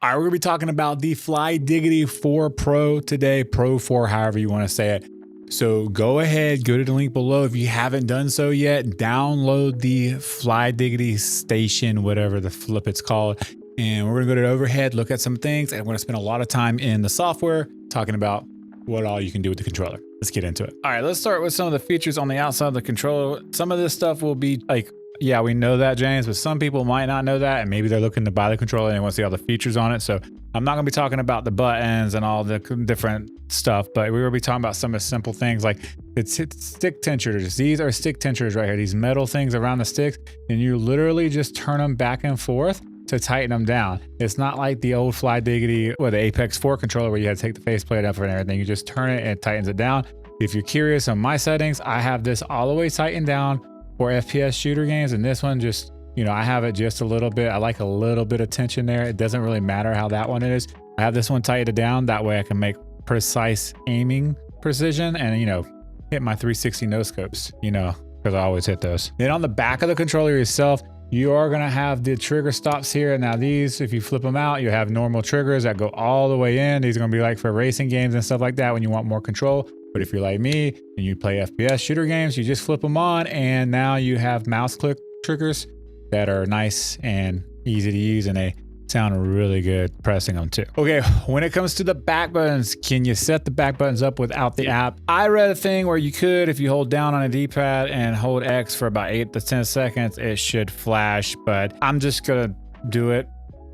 All right, we're gonna be talking about the flydigi 4 Pro today, Pro 4, however you want to say it. So go ahead, go to the link below. If you haven't done so yet, download the flydigi station, whatever the flip it's called. And we're gonna go to the overhead, look at some things, and we're gonna spend a lot of time in the software talking about what all you can do with the controller. Let's get into it. All right, let's start with some of the features on the outside of the controller. Some of this stuff will be like, yeah, we know that, James, but some people might not know that, and maybe they're looking to buy the controller and they want to see all the features on it. So I'm not gonna be talking about the buttons and all the different stuff, but we're gonna be talking about some of the simple things like it's stick tensioners. These are stick tensioners right here, these metal things around the sticks, and you literally just turn them back and forth to tighten them down. It's not like the old flydigi or the Apex 4 controller where you had to take the faceplate up and everything. You just turn it and it tightens it down. If you're curious on my settings, I have this all the way tightened down for FPS shooter games, and this one just, you know, I have it just a little bit. I like a little bit of tension there. It doesn't really matter how that one is. I have this one tightened down. That way I can make precise aiming precision and, you know, hit my 360 no scopes, you know, because I always hit those. Then on the back of the controller itself, you are going to have the trigger stops here. Now these, if you flip them out, you have normal triggers that go all the way in. These are going to be like for racing games and stuff like that when you want more control. But if you're like me and you play FPS shooter games, you just flip them on and now you have mouse click triggers that are nice and easy to use, and they sound really good pressing them too. Okay, when it comes to the back buttons, can you set the back buttons up without the app? I read a thing where you could, if you hold down on a D-pad and hold X for about 8 to 10 seconds, it should flash, but I'm just gonna do it.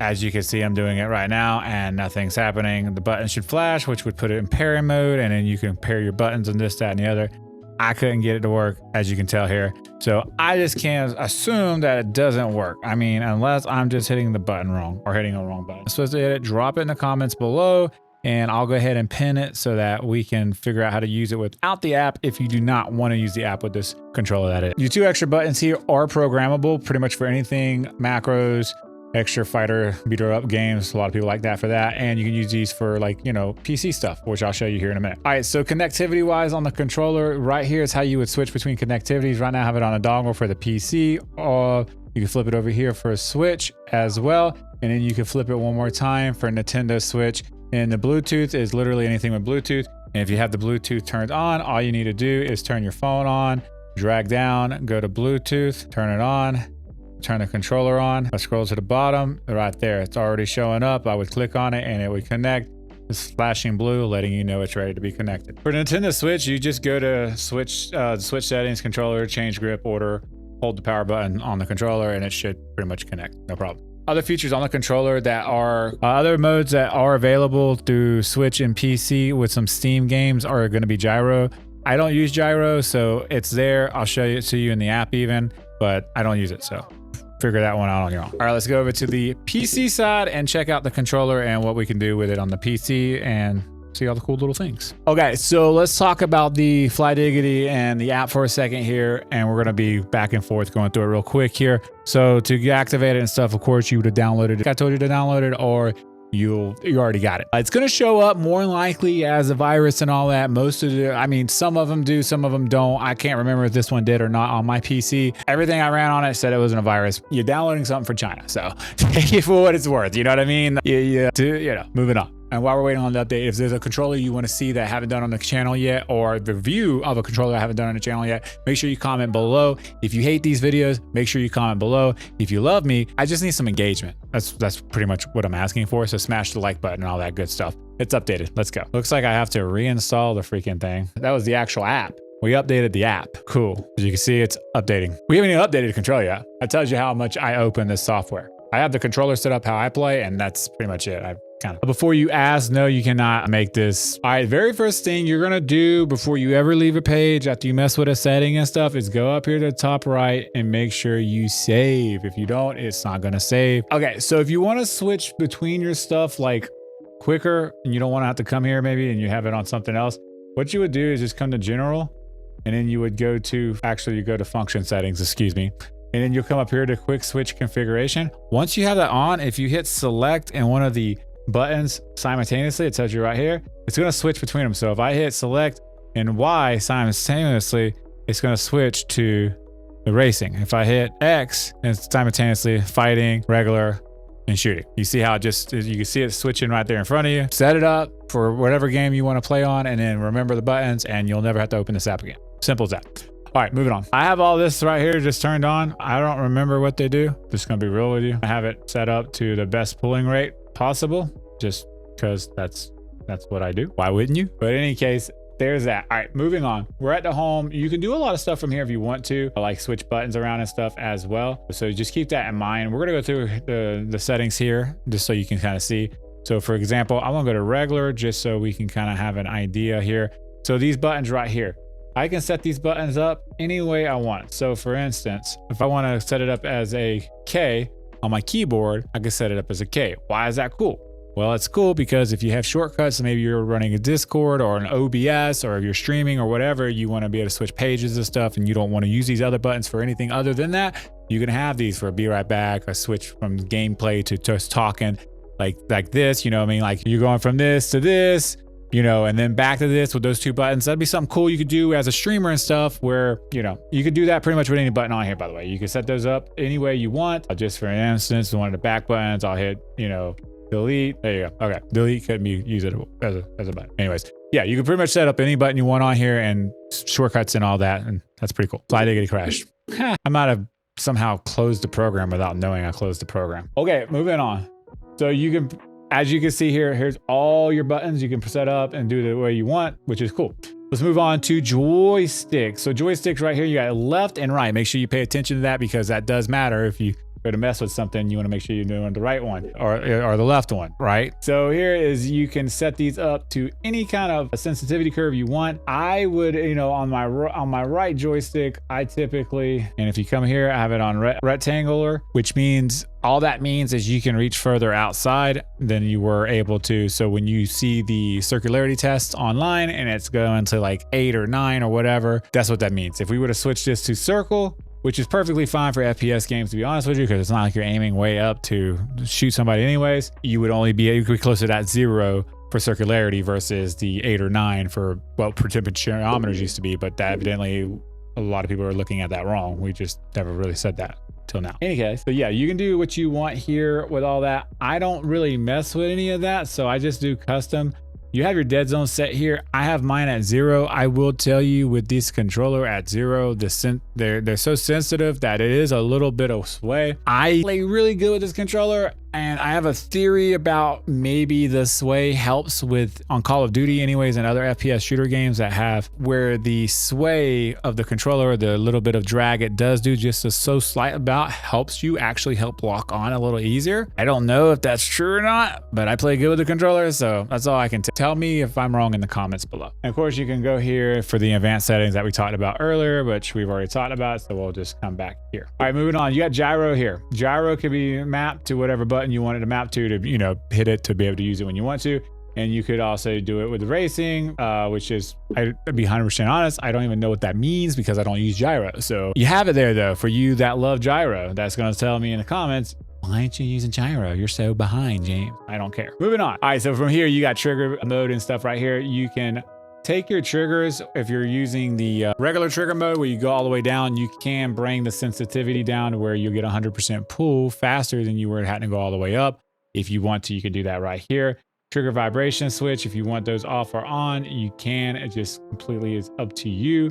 As you can see, I'm doing it right now and nothing's happening. The button should flash, which would put it in pairing mode, and then you can pair your buttons and this, that, and the other. I couldn't get it to work, as you can tell here. So I just can't assume that it doesn't work. I mean, unless I'm just hitting the button wrong or hitting a wrong button. So to hit it, drop it in the comments below, and I'll go ahead and pin it so that we can figure out how to use it without the app if you do not want to use the app with this controller, that is. Your 2 extra buttons here are programmable pretty much for anything, macros, extra fighter beater up games. A lot of people like that for that. And you can use these for, like, you know, PC stuff, which I'll show you here in a minute. All right, so connectivity wise on the controller, right here is how you would switch between connectivities. Right now I have it on a dongle for the PC, or you can flip it over here for a Switch as well. And then you can flip it one more time for Nintendo Switch. And the Bluetooth is literally anything with Bluetooth. And if you have the Bluetooth turned on, all you need to do is turn your phone on, drag down, go to Bluetooth, turn it on, turn the controller on. I scroll to the bottom, right there, it's already showing up. I would click on it and it would connect. It's flashing blue, letting you know it's ready to be connected. For Nintendo Switch, you just go to switch settings, controller, change grip order, hold the power button on the controller, and it should pretty much connect, no problem. Other features on the controller that are other modes that are available through Switch and PC with some Steam games are going to be gyro. I don't use gyro, so it's there. I'll show it to you in the app even, but I don't use it, so figure that one out on your own. All right, let's go over to the PC side and check out the controller and what we can do with it on the PC and see all the cool little things. Okay, so let's talk about the flydigi and the app for a second here, and we're gonna be back and forth going through it real quick here. So to activate it and stuff, of course, you would have downloaded it. I told you to download it, or you already got it. It's going to show up more likely as a virus and all that. Most of the, I mean, some of them do, some of them don't. I can't remember if this one did or not on my PC. Everything I ran on it said it wasn't a virus. You're downloading something for China, so take it for what it's worth. You know what I mean? You know, moving on. And while we're waiting on the update, if there's a controller you want to see that I haven't done on the channel yet, or the review of a controller I haven't done on the channel yet, make sure you comment below. If you hate these videos, make sure you comment below. If you love me, I just need some engagement. That's pretty much what I'm asking for. So smash the like button and all that good stuff. It's updated. Let's go. Looks like I have to reinstall the freaking thing. That was the actual app. We updated the app. Cool. As you can see, it's updating. We haven't even updated the controller yet. That tells you how much I open this software. I have the controller set up how I play, and that's pretty much it. Before you ask, no, you cannot make this. All right, very first thing you're gonna do before you ever leave a page, after you mess with a setting and stuff, is go up here to the top right and make sure you save. If you don't, it's not gonna save. Okay, so if you wanna switch between your stuff like quicker, and you don't wanna have to come here maybe, and you have it on something else, what you would do is just come to general, and then you would go to, actually you go to function settings, excuse me. And then you'll come up here to quick switch configuration. Once you have that on, if you hit select and one of the buttons simultaneously, it tells you right here, it's going to switch between them. So if I hit select and Y simultaneously, it's going to switch to the racing. If I hit X, it's simultaneously fighting, regular, and shooting. You see how you can see it switching right there in front of you. Set it up for whatever game you want to play on, and then remember the buttons, and you'll never have to open this app again. Simple as that. All right, moving on. I have all this right here just turned on. I don't remember what they do. Just gonna be real with you. I have it set up to the best pulling rate possible, just because that's what I do. Why wouldn't you? But in any case, there's that. All right, moving on. We're at the home. You can do a lot of stuff from here if you want to, like switch buttons around and stuff as well. So just keep that in mind. We're gonna go through the settings here just so you can kind of see. So for example, I'm gonna go to regular just so we can kind of have an idea here. So these buttons right here, I can set these buttons up any way I want. So for instance, if I want to set it up as a K on my keyboard, I can set it up as a K. Why is that cool? Well, it's cool because if you have shortcuts, maybe you're running a Discord or an OBS, or if you're streaming or whatever, you want to be able to switch pages and stuff, and you don't want to use these other buttons for anything other than that, you can have these for be right back, a switch from gameplay to just talking like this, you know what I mean? Like you're going from this to this, you know, and then back to this with those two buttons. That'd be something cool you could do as a streamer and stuff, where, you know, you could do that pretty much with any button on here, by the way. You can set those up any way you want. Just for instance, one of the back buttons, I'll hit, you know, delete. There you go. Okay. Delete couldn't be used as a button. Anyways, yeah, you can pretty much set up any button you want on here and shortcuts and all that. And that's pretty cool. Flydigi crashed. I might have somehow closed the program without knowing I closed the program. Okay, moving on. So you can, as you can see here, here's all your buttons you can set up and do the way you want, which is cool. Let's move on to joysticks. So joysticks right here, you got left and right. Make sure you pay attention to that because that does matter. If you go to mess with something, you want to make sure you're doing the right one or the left one, right? So here is, you can set these up to any kind of sensitivity curve you want. I would, you know, on my right joystick, I typically, and if you come here, I have it on rectangular, which means all that means is you can reach further outside than you were able to. So when you see the circularity test online and it's going to like 8 or 9 or whatever, that's what that means. If we would have switched this to circle, which is perfectly fine for FPS games, to be honest with you, because it's not like you're aiming way up to shoot somebody anyways, you would only be closer to that 0 for circularity versus the 8 or 9 for what potentiometers used to be, but that evidently a lot of people are looking at that wrong. We just never really said that till now. In any case, so yeah, you can do what you want here with all that. I don't really mess with any of that, so I just do custom. You have your dead zone set here. I have mine at 0. I will tell you, with this controller at 0, they're so sensitive that it is a little bit of sway. I play really good with this controller, and I have a theory about maybe the sway helps with, on Call of Duty anyways, and other FPS shooter games that have, where the sway of the controller, the little bit of drag it does do, just a so slight about, helps you actually help lock on a little easier. I don't know if that's true or not, but I play good with the controller, so that's all I can tell me if I'm wrong in the comments below. And of course, you can go here for the advanced settings that we talked about earlier, which we've already talked about, so we'll just come back here. All right, moving on. You got gyro here. Gyro can be mapped to whatever button you want it to map to, you know, hit it to be able to use it when you want to. And you could also do it with racing, which is, I'd be 100% honest, I don't even know what that means because I don't use gyro. So you have it there though, for you that love gyro. That's gonna tell me in the comments, why aren't you using gyro? You're so behind, James. I don't care. Moving on. All right, so from here, you got trigger mode and stuff right here. You can take your triggers. If you're using the regular trigger mode where you go all the way down, you can bring the sensitivity down to where you'll get 100% pull faster than you were having to go all the way up. If you want to, you can do that right here. Trigger vibration switch, if you want those off or on, you can. It just completely is up to you.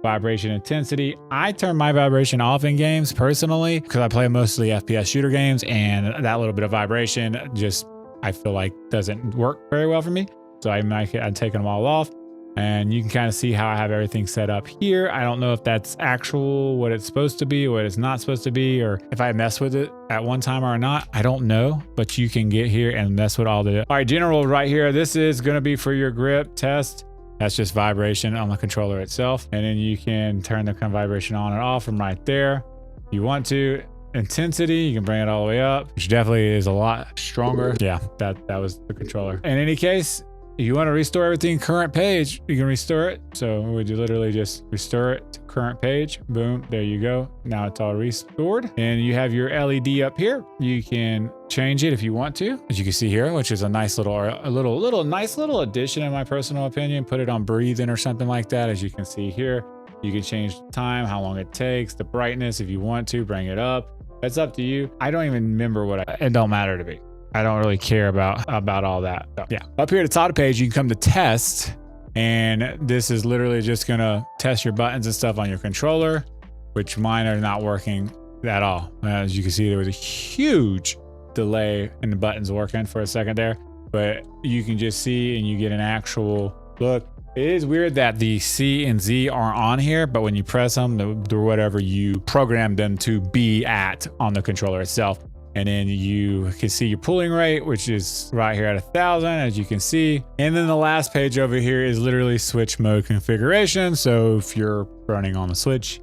Vibration intensity, I turn my vibration off in games personally because I play mostly FPS shooter games, and that little bit of vibration just, I feel like, doesn't work very well for me. So I'm taking them all off. And you can kind of see how I have everything set up here. I don't know if that's actual what it's supposed to be, what it's not supposed to be, or if I mess with it at one time or not. I don't know, but you can get here and mess with all the, all right, general right here. This is going to be for your grip test. That's just vibration on the controller itself. And then you can turn the vibration on and off from right there. If you want to. Intensity, you can bring it all the way up, which definitely is a lot stronger. Yeah, that was the controller. In any case, if you want to restore everything current page, you can restore it. So would you literally just restore it to current page? Boom, there you go. Now it's all restored. And you have your LED up here. You can change it if you want to, as you can see here, which is a nice little, nice little addition in my personal opinion. Put it on breathing or something like that. As you can see here, you can change the time, how long it takes, the brightness if you want to, bring it up. It's up to you. I don't even remember it don't matter to me. I don't really care about all that. So, yeah. Up here at the top of the page, you can come to test. And this is literally just gonna test your buttons and stuff on your controller, which mine are not working at all. As you can see, there was a huge delay in the buttons working for a second there, but you can just see and you get an actual look. It is weird that the C and Z aren't on here, but when you press them, they're whatever you program them to be at on the controller itself. And then you can see your pulling rate, which is right here at 1,000, as you can see. And then the last page over here is literally switch mode configuration. So if you're running on the Switch,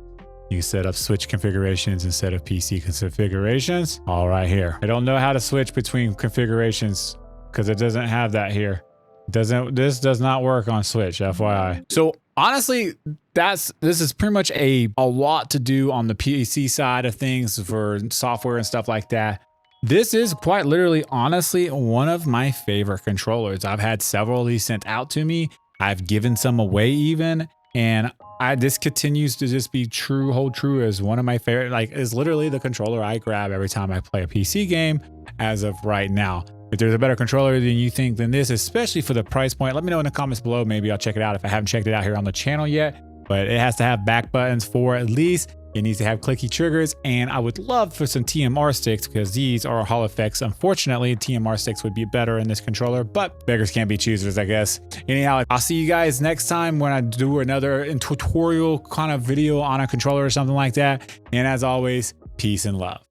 you can set up Switch configurations instead of PC configurations. All right here. I don't know how to switch between configurations because it doesn't have that here. This does not work on Switch, FYI. So honestly, this is pretty much a lot to do on the PC side of things for software and stuff like that. This is quite literally, honestly, one of my favorite controllers. I've had several of these sent out to me. I've given some away even, and this continues to just be hold true as one of my favorite. Like, is literally the controller I grab every time I play a PC game as of right now. If there's a better controller than you think than this, especially for the price point, let me know in the comments below. Maybe I'll check it out if I haven't checked it out here on the channel yet. But it has to have back buttons for at least. It needs to have clicky triggers. And I would love for some TMR sticks because these are Hall effects. Unfortunately, TMR sticks would be better in this controller, but beggars can't be choosers, I guess. Anyhow, I'll see you guys next time when I do another tutorial kind of video on a controller or something like that. And as always, peace and love.